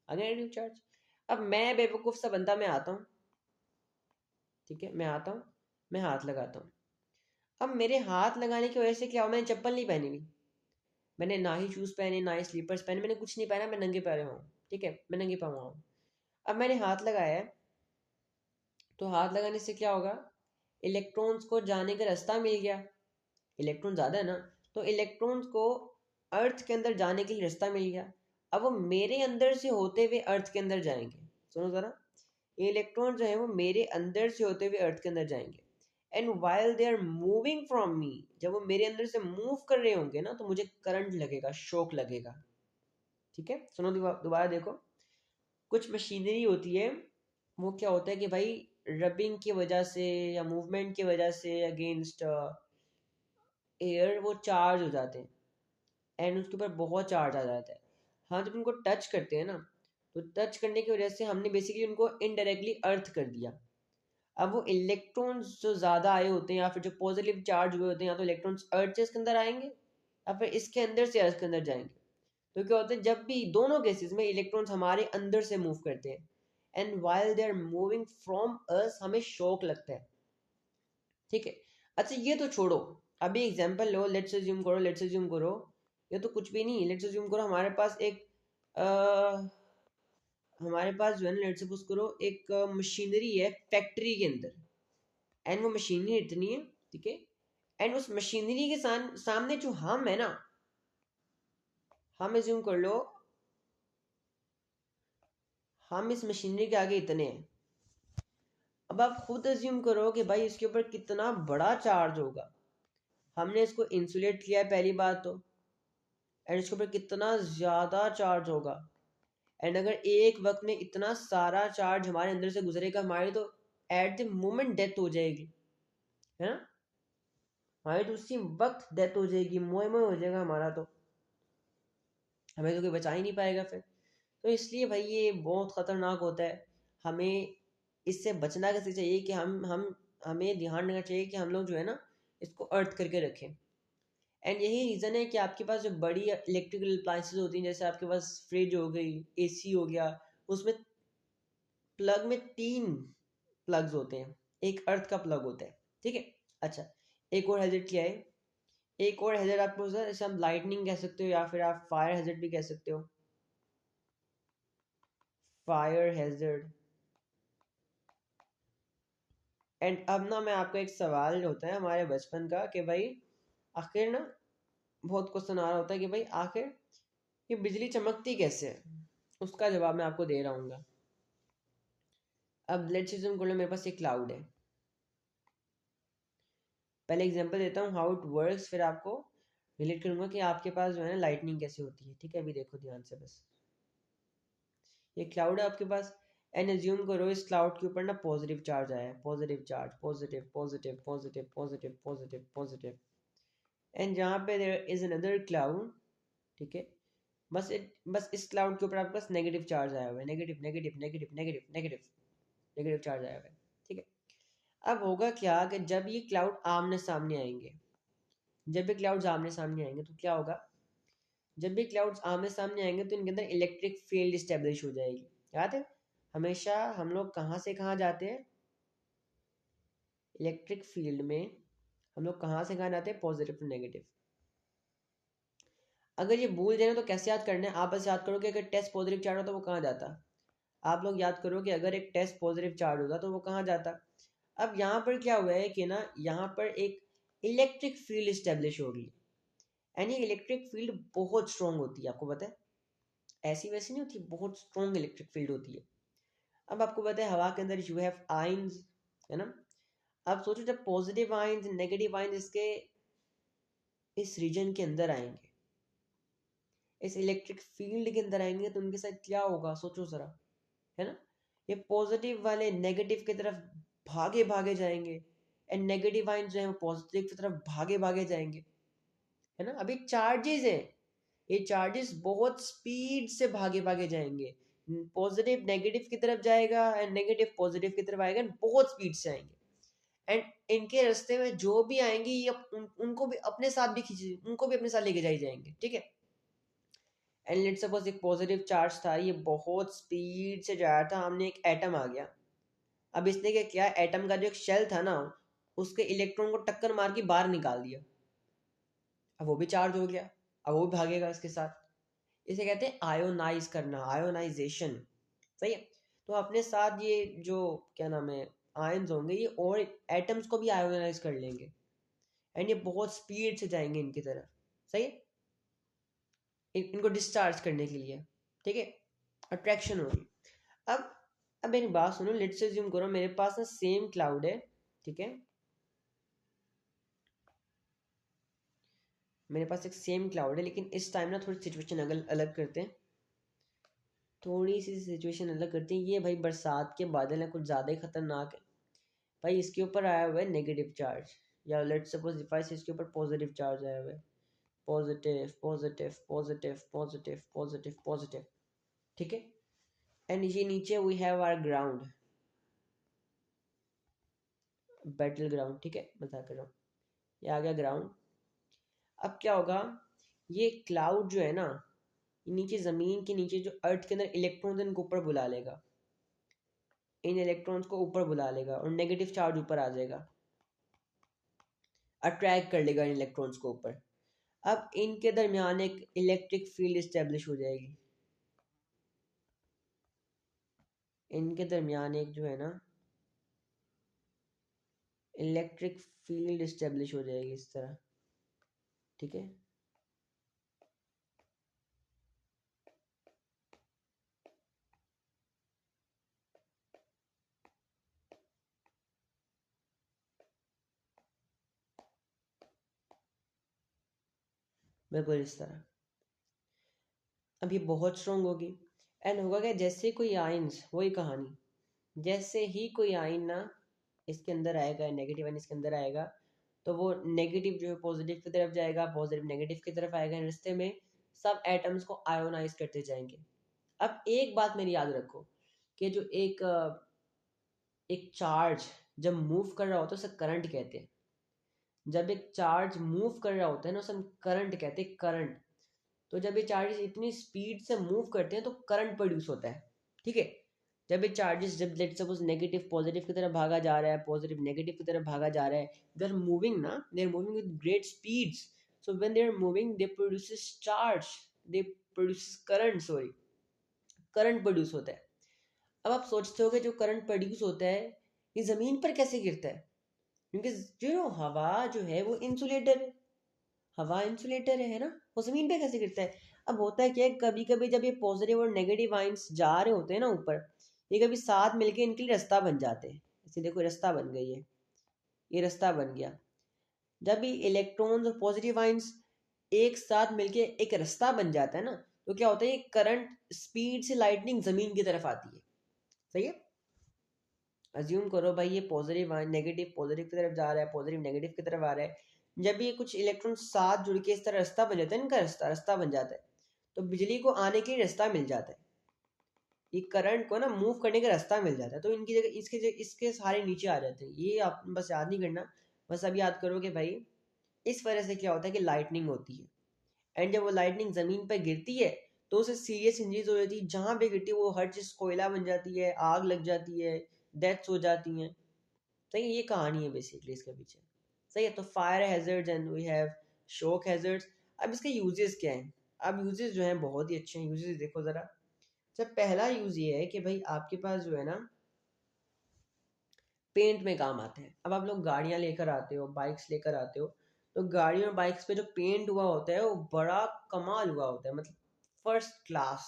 नेगेटिव चार्ज। अब मैं बेवकूफ़ सा बंदा, मैं आता हूँ, ठीक है, मैं आता हूँ, मैं हाथ लगाता हूँ। अब मेरे हाथ लगाने की वजह से क्या हुआ, मैंने चप्पल नहीं पहनी हुई, मैंने ना ही शूज़ पहने ना ही स्लीपर्स पहने, मैंने कुछ नहीं पहना, मैं नंगे पैरे हूँ, ठीक है, मैं नंगे पाँव हूँ। अब मैंने हाथ लगाया है, तो हाथ लगाने से क्या होगा, इलेक्ट्रॉन्स को जाने का रास्ता मिल गया। इलेक्ट्रॉन ज़्यादा है ना, तो इलेक्ट्रॉन्स को अर्थ के अंदर जाने के लिए रास्ता मिल गया। अब वो मेरे अंदर से होते हुए अर्थ के अंदर जाएंगे। सुनो ज़रा, ये इलेक्ट्रॉन जो है वो मेरे अंदर से होते हुए अर्थ के अंदर जाएंगे। And while they are moving from me, जब वो मेरे अंदर से मूव कर रहे होंगे ना, तो मुझे करंट लगेगा, शॉक लगेगा। ठीक है, सुनो दोबारा देखो। कुछ मशीनरी होती है, वो क्या होता है कि भाई रबिंग की वजह से या मूवमेंट की वजह से अगेंस्ट एयर वो चार्ज हो जाते हैं एंड उसके ऊपर बहुत चार्ज आ जाता है। हाँ, जब उनको टच करते हैं ना, तो टच करने की वजह से हमने बेसिकली उनको इनडायरेक्टली अर्थ कर दिया। अब वो इलेक्ट्रॉन्स जो ज़्यादा आए होते हैं या फिर जो पॉजिटिव चार्ज हुए होते हैं, या तो इलेक्ट्रॉन्स अर्थ से इसके अंदर आएंगे या फिर इसके अंदर से अर्थ के अंदर जाएंगे। तो क्या होता है, जब भी दोनों केसेस में इलेक्ट्रॉन्स हमारे अंदर से मूव करते हैं and while they are moving from us, हमें शॉक लगता है। ठीक है, अच्छा ये तो छोड़ो, अभी एग्जांपल लो, लेट्स अज्यूम करो, लेट्स अज्यूम करो, ये तो कुछ भी नहीं, लेट्स अज्यूम करो हमारे पास एक हमारे पास जो है ना, लेट्स सपोज करो एक मशीनरी है फैक्ट्री के अंदर एंड वो मशीनरी इतनी है, ठीक है, एंड उस मशीनरी के सामने जो हम है ना, हम अज्यूम कर लो हम इस मशीनरी के आगे इतने हैं। अब आप खुद अज्यूम करो कि भाई इसके ऊपर कितना बड़ा चार्ज होगा। हमने इसको इंसुलेट किया है पहली बात तो, एंड इसके ऊपर कितना ज़्यादा चार्ज होगा। एंड अगर एक वक्त में इतना सारा चार्ज हमारे अंदर से गुजरेगा, हमारी तो एट द मोमेंट डेथ हो जाएगी, है ना, हमारी तो उसी वक्त डेथ हो जाएगी, मोए मोए हो जाएगा हमारा, तो हमें तो कोई बचा ही नहीं पाएगा फिर। तो इसलिए भाई ये बहुत ख़तरनाक होता है। हमें इससे बचना कैसे चाहिए कि हम हमें ध्यान रखना चाहिए कि हम लोग जो है ना, इसको अर्थ करके रखें। एंड यही रीज़न है कि आपके पास जो बड़ी इलेक्ट्रिकल अप्लाइंसेस होती हैं, जैसे आपके पास फ्रिज हो गई, एसी हो गया, उसमें प्लग में 3 प्लग्स होते हैं, एक अर्थ का प्लग होता है, ठीक है। अच्छा, एक और हैजर्ड क्या है, एक और हैजर्ड आपको जैसे हम लाइटनिंग कह सकते हो या फिर आप फायर हैजर्ड भी कह सकते हो, फायर हैजर्ड। एंड अब ना मैं आपको एक सवाल होता है हमारे बचपन का कि भाई आखिर ना, बहुत क्वेश्चन आ रहा होता है कि भाई आखिर ये बिजली चमकती कैसे है, उसका जवाब मैं आपको दे रहा हूँ। अब लेट्स अज्यूम कर लो मेरे पास एक क्लाउड है। पहले एग्जांपल देता हूँ हाउ इट वर्क्स, फिर आपको रिलेट करूंगा कि आपके पास जो है ना लाइटनिंग कैसे होती है। ठीक है, अभी देखो ध्यान से बस, ये क्लाउड है आपके पास एंड अज्यूम करो इस क्लाउड के ऊपर ना पॉजिटिव चार्ज आया है, positive charge, positive positive positive positive positive positive. And जहाँ पे देयर इज अनदर क्लाउड, ठीक है, बस इस क्लाउड के ऊपर आपके पास नेगेटिव चार्ज आया हुआ है, negative negative negative negative negative negative charge आया हुआ है। ठीक है, अब होगा क्या कि जब ये क्लाउड आमने सामने आएंगे, जब भी क्लाउड्स आमने सामने आएंगे तो क्या होगा, जब भी क्लाउड्स आमने सामने आएंगे तो इनके अंदर इलेक्ट्रिक फील्ड इस्टेब्लिश हो जाएगी। याद है, हमेशा हम लोग कहाँ से कहाँ जाते हैं, इलेक्ट्रिक फील्ड में हम लोग कहाँ से कहाँ जाते हैं, पॉजिटिव टू नेगेटिव। अगर ये भूल जाए तो कैसे याद करना है, आप बस याद करो कि अगर टेस्ट पॉजिटिव चार्ज होता तो वो कहाँ जाता। आप लोग याद करो कि अगर एक टेस्ट पॉजिटिव चार्ज होता तो वो कहाँ जाता। अब यहाँ पर क्या हुआ है कि ना, यहाँ पर एक इलेक्ट्रिक फील्ड इस्टेब्लिश होगी एंड ये इलेक्ट्रिक फील्ड बहुत स्ट्रॉन्ग होती है, आपको पता है, ऐसी वैसी नहीं होती, बहुत स्ट्रॉन्ग इलेक्ट्रिक फील्ड होती है। अब आपको पता है हवा के अंदर यू हैव आयंस, है ना। अब सोचो जब पॉजिटिव आयंस नेगेटिव आयंस इसके इस रीजन के अंदर आएंगे, इस इलेक्ट्रिक फील्ड के अंदर आएंगे, तो उनके साथ क्या होगा सोचो जरा, है ना। ये पॉजिटिव वाले नेगेटिव की तरफ भागे भागे जाएंगे एंड नेगेटिव आयन जो है पॉजिटिव की तरफ भागे भागे जाएंगे, है ना। अभी चार्जेस हैं, ये चार्जेस बहुत स्पीड से भागे भागे जाएंगे, पॉजिटिव नेगेटिव की तरफ जाएगा एंड नेगेटिव पॉजिटिव की तरफ आएगा, बहुत स्पीड से आएंगे। एंड इनके रास्ते में जो भी आएंगे ये उनको भी अपने साथ भी खींचे, उनको भी अपने साथ लेके जाए जाएंगे, ठीक है। एंड लेट्स सपोज एक पॉजिटिव चार्ज था, ये बहुत स्पीड से जा रहा था, हमने एक एटम आ गया। अब इसने क्या किया, एटम का जो एक शेल था ना, उसके इलेक्ट्रॉन को टक्कर मार के बाहर निकाल दिया। अब वो भी चार्ज हो गया, अब वो भी भागेगा इसके साथ। इसे कहते हैं आयोनाइज करना, आयोनाइजेशन, सही है। तो अपने साथ ये जो क्या नाम है आयंस होंगे, ये और एटम्स को भी आयोनाइज कर लेंगे एंड ये बहुत स्पीड से जाएंगे इनकी तरफ, सही है, इनको डिस्चार्ज करने के लिए, ठीक है। अट्रैक्शन होगी। अब मेरी बात सुनो, लेट्स से अज्यूम करो मेरे पास ना सेम क्लाउड है, ठीक है, मेरे पास एक सेम क्लाउड है, लेकिन इस टाइम ना थोड़ी सिचुएशन अलग अलग करते हैं, थोड़ी सी सिचुएशन अलग करते हैं। ये भाई बरसात के बादल हैं, कुछ ज़्यादा ही खतरनाक है भाई। इसके ऊपर आया हुआ है नेगेटिव चार्ज, या लेट्स सपोज डिवाइस इसके ऊपर पॉजिटिव चार्ज आया हुआ है, positive positive positive positive positive positive, ठीक है। एंड ये नीचे we have our ground, battle ground, ठीक है, मजाक कर रहा हूँ, ये आ गया ग्राउंड। अब क्या होगा, ये क्लाउड जो है ना, नीचे ज़मीन के नीचे जो अर्थ के अंदर इलेक्ट्रॉन्स इनको ऊपर बुला लेगा, इन इलेक्ट्रॉन्स को ऊपर बुला लेगा और नेगेटिव चार्ज ऊपर आ जाएगा, अट्रैक्ट कर लेगा इन इलेक्ट्रॉन्स को ऊपर। अब इनके दरमियान एक इलेक्ट्रिक फील्ड इस्टेब्लिश हो जाएगी, इनके दरमियान एक जो है ना इलेक्ट्रिक फील्ड इस्टेब्लिश हो जाएगी इस तरह, ठीक है। बिल्कुल इस तरह। अब ये बहुत स्ट्रॉन्ग होगी एंड होगा क्या, जैसे कोई आयंस, वही कहानी, जैसे ही कोई आयन ना इसके अंदर आएगा, नेगेटिव आयन इसके अंदर आएगा, तो वो नेगेटिव जो है पॉजिटिव की तरफ जाएगा, पॉजिटिव नेगेटिव की तरफ आएगा, रिश्ते में सब एटम्स को आयोनाइज करते जाएंगे। अब एक बात मेरी याद रखो कि जो एक चार्ज जब मूव कर रहा होता है उसे करंट कहते हैं। जब एक चार्ज मूव कर रहा होता है ना, उसे हम करंट कहते हैं, करंट। तो जब ये चार्जेस इतनी स्पीड से मूव करते हैं तो करंट प्रोड्यूस होता है, ठीक है। जब ये चार्जेस, जब लेट्स सपोज नेगेटिव पॉजिटिव की तरफ भागा जा रहा है, पॉजिटिव नेगेटिव की तरफ भागा जा रहा है, दे आर मूविंग ना, they are moving with great speeds, so when they are moving they produces charge, they produces current, sorry, current produce होता है। अब आप सोचते हो कि जो करंट प्रोड्यूस होता है ये ज़मीन पर कैसे गिरता है, क्योंकि जो हवा जो है वो इंसुलेटर है, हवा इंसुलेटर है ना, वो जमीन पे कैसे गिरता है। अब होता है क्या, कभी कभी जब ये पॉजिटिव और नेगेटिव आयंस जा रहे होते हैं ना ऊपर, ये कभी साथ मिलके इनके लिए रास्ता बन जाते हैं। जैसे देखो रास्ता बन गई है, ये रास्ता बन गया। जब ये इलेक्ट्रॉन्स और पॉजिटिव आयंस एक साथ मिलके एक रास्ता बन जाता है ना, तो क्या होता है, ये करंट स्पीड से लाइटनिंग जमीन की तरफ आती है, सही है। अज्यूम करो भाई ये पॉजिटिव नेगेटिव पॉजिटिव की तरफ जा रहा है, पॉजिटिव नेगेटिव की तरफ आ रहा है। जब ये कुछ इलेक्ट्रॉन साथ जुड़ के इस तरह रास्ता बन जाता है, इनका रास्ता रास्ता बन जाता है, तो बिजली को आने के लिए रास्ता मिल जाता है, ये करंट को ना मूव करने का रास्ता मिल जाता है, तो इनकी जगह इसके सारे नीचे आ जाते हैं। ये आप बस याद नहीं करना, बस अब याद करो कि भाई इस वजह से क्या होता है कि लाइटनिंग होती है, एंड जब वो लाइटनिंग ज़मीन पर गिरती है तो उसे सीरियस इंजरीज हो जाती है, जहाँ पे गिरती है वो हर चीज़ कोयला बन जाती है, आग लग जाती है, डेथ्स हो जाती हैं। सही है, ये कहानी है बेसिकली इसके पीछे, सही है। तो fire hazards and we have shock hazards. अब इसके यूजेस क्या हैं, अब यूजेस जो हैं बहुत ही अच्छे हैं, यूजेस देखो ज़रा। जब पहला यूज़ ये है कि भाई आपके पास जो है ना पेंट में काम आते हैं। अब आप लोग गाड़ियाँ लेकर आते हो, बाइक्स लेकर आते हो, तो गाड़ियों और बाइक्स पे जो पेंट हुआ होता है वो बड़ा कमाल हुआ होता है, मतलब फर्स्ट क्लास।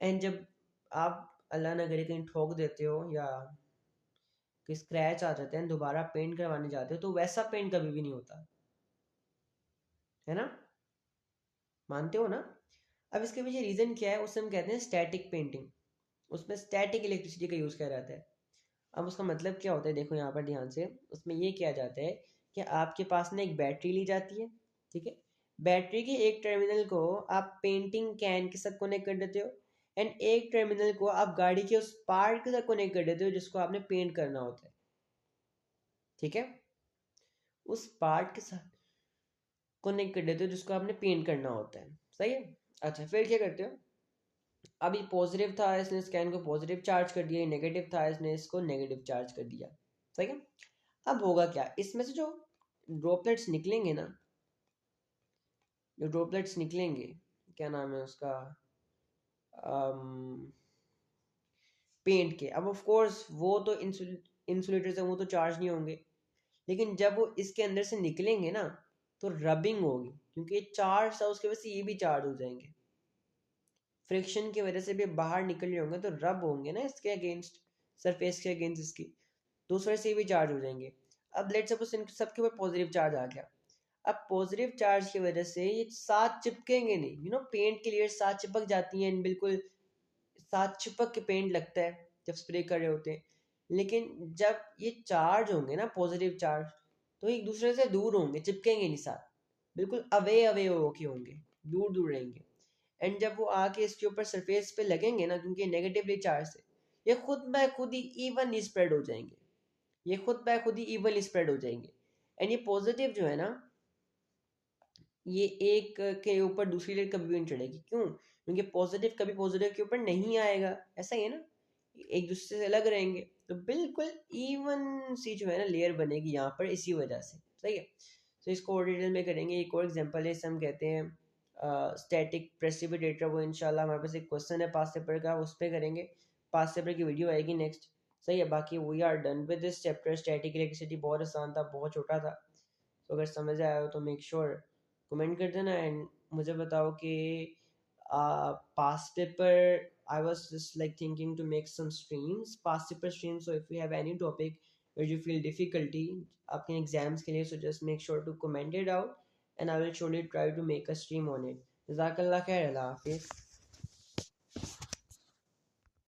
एंड जब आप अल्लाह ना करे कहीं ठोक देते हो या कि स्क्रैच आ जाते हैं, दोबारा पेंट करवाने जाते हो, तो वैसा पेंट कभी भी नहीं होता, है ना, मानते हो ना। अब इसके पीछे रीज़न क्या है, उससे हम कहते हैं स्टैटिक पेंटिंग, उसमें स्टैटिक इलेक्ट्रिसिटी का यूज़ किया जाता है। अब उसका मतलब क्या होता है, देखो यहाँ पर ध्यान से, उसमें ये किया जाता है कि आपके पास ना एक बैटरी ली जाती है, ठीक है। बैटरी के एक टर्मिनल को आप पेंटिंग कैन के साथ कनेक्ट कर देते हो, एंड एक टर्मिनल को आप गाड़ी के उस पार्ट के साथ कनेक्ट कर देते हो जिसको आपने पेंट करना होता है, ठीक है। उस पार्ट के साथ कनेक्ट कर देते हो जिसको आपने पेंट करना होता है, सही है। अच्छा, फिर क्या करते हो, अभी पॉजिटिव था इसने स्कैन को पॉजिटिव चार्ज कर दिया, नेगेटिव था इसने इसको नेगेटिव चार्ज कर दिया, सही है। अब होगा क्या, इसमें से जो ड्रॉपलेट्स निकलेंगे ना, जो ड्रॉपलेट्स निकलेंगे, क्या नाम है उसका, पेंट के, अब ऑफ कोर्स वो तो इंसुलेटर से वो तो चार्ज नहीं होंगे, लेकिन जब वो इसके अंदर से निकलेंगे ना तो रबिंग होगी, क्योंकि ये चार्ज था उसकी वजह से ये भी चार्ज हो जाएंगे, फ्रिक्शन की वजह से भी बाहर निकल रहे होंगे तो रब होंगे ना इसके अगेंस्ट, सरफेस के अगेंस्ट इसकी, दूसरे से भी चार्ज हो जाएंगे। अब लेट्स सपोज इन सबके ऊपर पॉजिटिव चार्ज आ गया, अब पॉजिटिव चार्ज की वजह से ये साथ चिपकेंगे नहीं, पेंट के लिए साथ चिपक जाती हैं बिल्कुल, साथ चिपक के पेंट लगता है जब स्प्रे कर रहे होते हैं, लेकिन जब ये चार्ज होंगे ना पॉजिटिव चार्ज, तो एक दूसरे से दूर होंगे, चिपकेंगे नहीं साथ, बिल्कुल अवे अवे होके होंगे, दूर दूर रहेंगे। एंड जब वो आके इसके ऊपर सरफेस पे लगेंगे ना, क्योंकि नेगेटिवली चार्ज से, ये खुद ब खुद ही इवनली स्प्रेड हो जाएंगे, ये खुद ब खुद ही इवनली स्प्रेड हो जाएंगे। एंड ये पॉजिटिव जो है ना, ये एक के ऊपर दूसरी लेयर कभी भी नहीं चढ़ेगी, क्यों, क्योंकि पॉजिटिव कभी पॉजिटिव के ऊपर नहीं आएगा, ऐसा ही है ना, एक दूसरे से अलग रहेंगे, तो बिल्कुल इवन सी जो है ना लेयर बनेगी यहाँ पर, इसी वजह से, सही है। तो इसको और डिटेल में करेंगे, एक और एग्जांपल है, इसे हम कहते हैं स्टैटिक प्रेसिपिटेटर, वो इंशाल्लाह हमारे पास एक क्वेश्चन है पास्ट पेपर का, उस पर करेंगे, पास्ट पेपर की वीडियो आएगी नेक्स्ट, सही है। बाकी we are done with this chapter, static electricity बहुत आसान था, बहुत छोटा था, तो अगर समझ आया हो तो मेक श्योर कमेंट कर देना, एंड मुझे बताओ कि past paper, I was just like thinking to make some streams, past paper streams, so if you have any topic where you feel difficulty आपके एग्जाम्स के लिए, so just make sure to comment it out and I will surely try to make a stream on it. जज़ाकल्लाह खैर, अल्लाह हाफिज़।